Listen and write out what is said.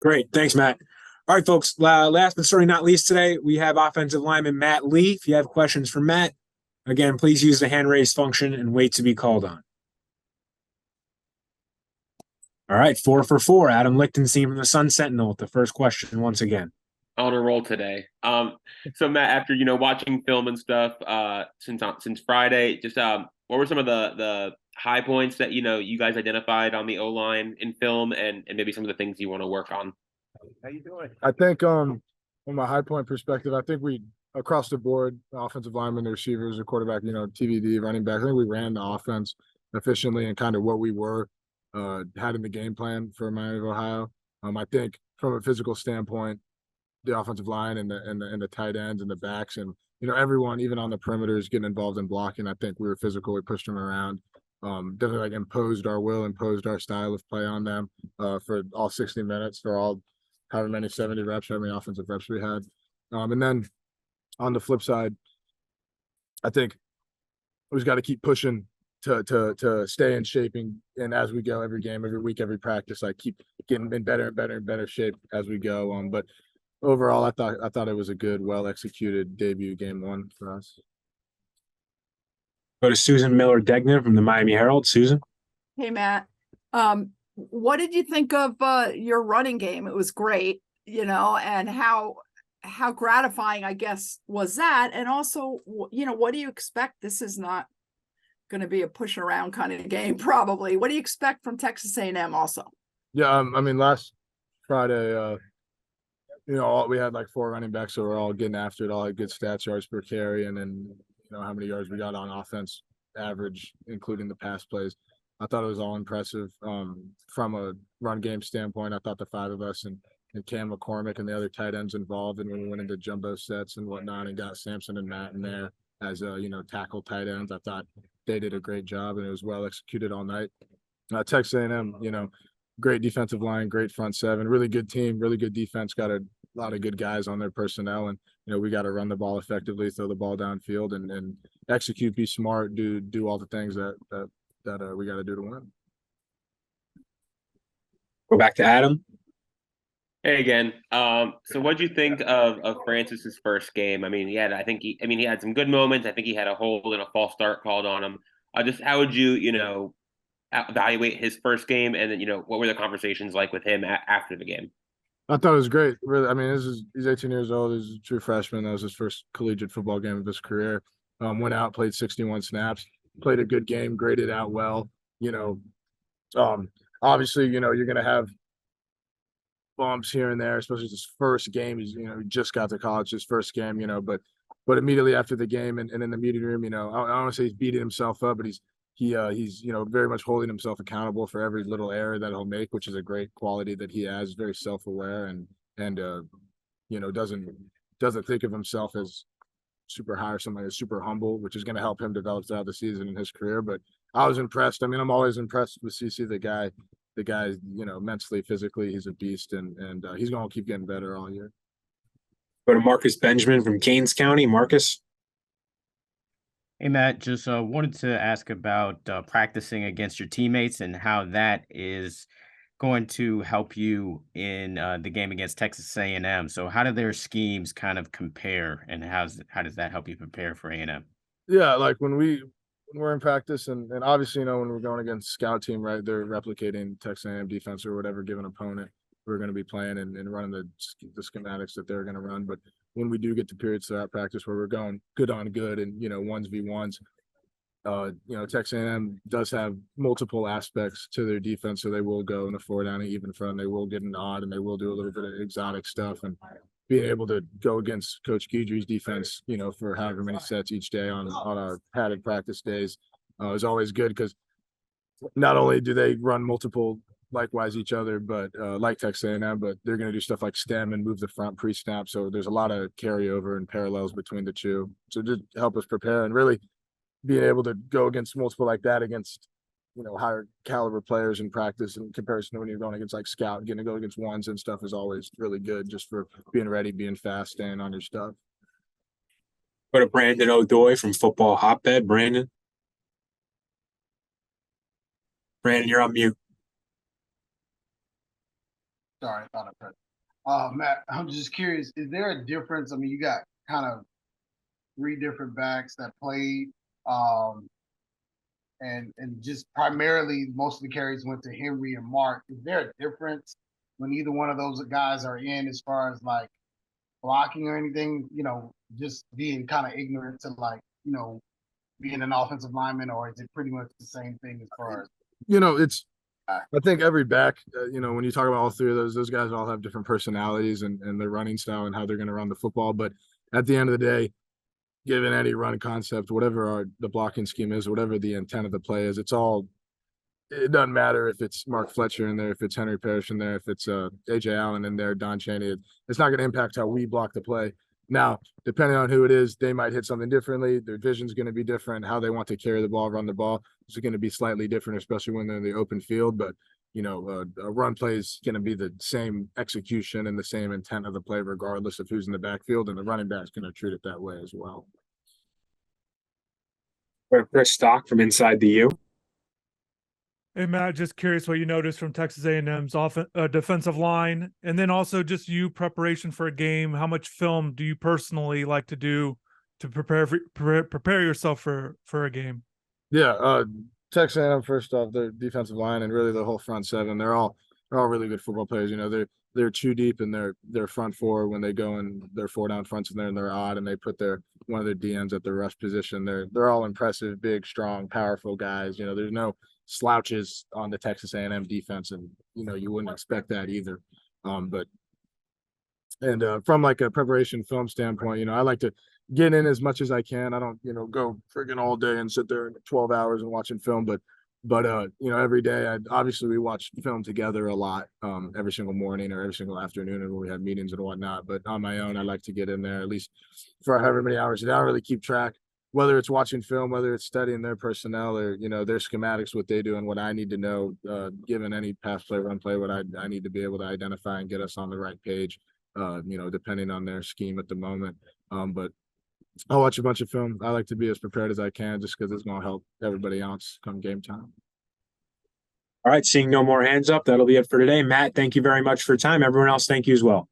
Great. Thanks, Matt. All right, folks. Last but certainly not least today, we have offensive lineman Matt Lee. If you have questions for Matt, again, please use the hand raise function and wait to be called on. All right, 4 for 4. Adam Lichtenstein from the Sun Sentinel with the first question once again. On a roll today. So Matt, after watching film and stuff, since Friday, just what were some of the high points that you guys identified on the O line in film, and maybe some of the things you want to work on? How you doing? I think from a high point perspective, I think we across the board, offensive linemen, the receivers, the quarterback, TVD, running back. I think we ran the offense efficiently and kind of what we were had in the game plan for Miami of Ohio. I think from a physical standpoint, the offensive line and the tight ends and the backs and everyone even on the perimeter is getting involved in blocking. I think we were physical. We pushed them around. Definitely imposed our will, imposed our style of play on them for all 60 minutes, for all however many 70 reps, however many offensive reps we had. And then on the flip side, I think we just got to keep pushing to stay in shaping, and as we go, every game, every week, every practice, I keep getting in better and better and better shape as we go. But overall, I thought it was a good, well executed debut game one for us. Go to Susan Miller-Degnan from the Miami Herald. Susan. Hey, Matt. What did you think of your running game? It was great, and how gratifying, I guess, was that? And also, what do you expect? This is not going to be a push around kind of game, probably. What do you expect from Texas A&M also? Yeah, I mean, last Friday, we had like 4 running backs, so we're all getting after it, all had good stats, yards per carry, and then how many yards we got on offense, average, including the pass plays. I thought it was all impressive. From a run game standpoint, I thought the 5 of us and Cam McCormick and the other tight ends involved, and when we went into jumbo sets and whatnot and got Samson and Matt in there as tackle tight ends, I thought they did a great job, and it was well executed all night. Texas A&M, great defensive line, great front seven, really good team, really good defense, got a lot of good guys on their personnel, and we got to run the ball effectively, throw the ball downfield, and execute, be smart, do all the things that we got to do to win. Go back to Adam. Hey again. So what do you think of Francis's first game? I mean, he had some good moments. I think he had a hold and a false start called on him. Just how would you evaluate his first game, and then what were the conversations like with him after the game? I thought it was great. Really, I mean, he's 18 years old. He's a true freshman. That was his first collegiate football game of his career. Went out, played 61 snaps, played a good game, graded out well. Obviously, you're gonna have bumps here and there, especially his first game. He's he just got to college, his first game. But immediately after the game and in the meeting room, I don't want to say he's beating himself up, but he's very much holding himself accountable for every little error that he'll make, which is a great quality that he has. Very self-aware and doesn't think of himself as super high or somebody that's super humble, which is going to help him develop throughout the season in his career. But I was impressed. I mean, I'm always impressed with CC. The guy, mentally, physically, he's a beast, and he's going to keep getting better all year. Go to Marcus Benjamin from Keynes County. Marcus. Hey, Matt, just wanted to ask about practicing against your teammates and how that is going to help you in the game against Texas A&M. So how do their schemes kind of compare, and how does that help you prepare for A&M? Yeah, like when we're in practice, and obviously, when we're going against scout team, right, they're replicating Texas A&M defense or whatever given opponent we're going to be playing and running the schematics that they're going to run. But when we do get to periods throughout practice where we're going good on good and 1v1s, Texas A&M does have multiple aspects to their defense, so they will go in a 4-down and even front, they will get an odd, and they will do a little bit of exotic stuff. And being able to go against Coach Guidry's defense, for however many sets each day on our padded practice days is always good, because not only do they run multiple likewise each other, but like Texas A&M, but they're going to do stuff like stem and move the front pre-snap. So there's a lot of carryover and parallels between the two. So just help us prepare, and really being able to go against multiple like that against, higher caliber players in practice in comparison to when you're going against like scout, getting to go against ones and stuff is always really good, just for being ready, being fast, staying on your stuff. Go to Brandon O'Doy from Football Hotbed. Brandon, you're on mute. Sorry, I thought I pressed. Matt, I'm just curious, is there a difference? I mean, you got kind of three different backs that played, um, and just primarily most of the carries went to Henry and Mark. Is there a difference when either one of those guys are in as far as like blocking or anything? You know, just being kind of ignorant to like, you know, being an offensive lineman, or is it pretty much the same thing as far as? You know, I think every back, you know, when you talk about all three of those guys all have different personalities and their running style and how they're going to run the football. But at the end of the day, given any run concept, whatever the blocking scheme is, whatever the intent of the play is, it doesn't matter if it's Mark Fletcher in there, if it's Henry Parrish in there, if it's AJ Allen in there, Don Chaney. It's not going to impact how we block the play. Now, depending on who it is, they might hit something differently. Their vision's going to be different. How they want to carry the ball, run the ball is going to be slightly different, especially when they're in the open field. But you know, a run play is going to be the same execution and the same intent of the play, regardless of who's in the backfield, and the running back's going to treat it that way as well. Chris Stock from Inside the U. Hey Matt, just curious what you noticed from Texas A&M's defensive line, and then also just you preparation for a game. How much film do you personally like to do to prepare yourself for a game? Yeah, Texas A&M, first off, their defensive line and really the whole front seven, they're all really good football players. You know, they're too deep in their front four when they go in their 4-down fronts and they're odd and they put one of their DNs at the rush position. They're all impressive, big, strong, powerful guys. You know, there's no slouches on the Texas A&M defense, and you know you wouldn't expect that either. But from like a preparation film standpoint, you know, I like to get in as much as I can. I don't, you know, go friggin' all day and sit there 12 hours and watching film, but you know, every day obviously we watch film together a lot, every single morning or every single afternoon and when we have meetings and whatnot. But on my own, I like to get in there at least for however many hours. I don't really keep track, whether it's watching film, whether it's studying their personnel or, you know, their schematics, what they do and what I need to know, given any pass play, run play, what I need to be able to identify and get us on the right page, you know, depending on their scheme at the moment. But I'll watch a bunch of film. I like to be as prepared as I can just because it's going to help everybody else come game time. All right, seeing no more hands up, that'll be it for today. Matt, thank you very much for your time. Everyone else, thank you as well.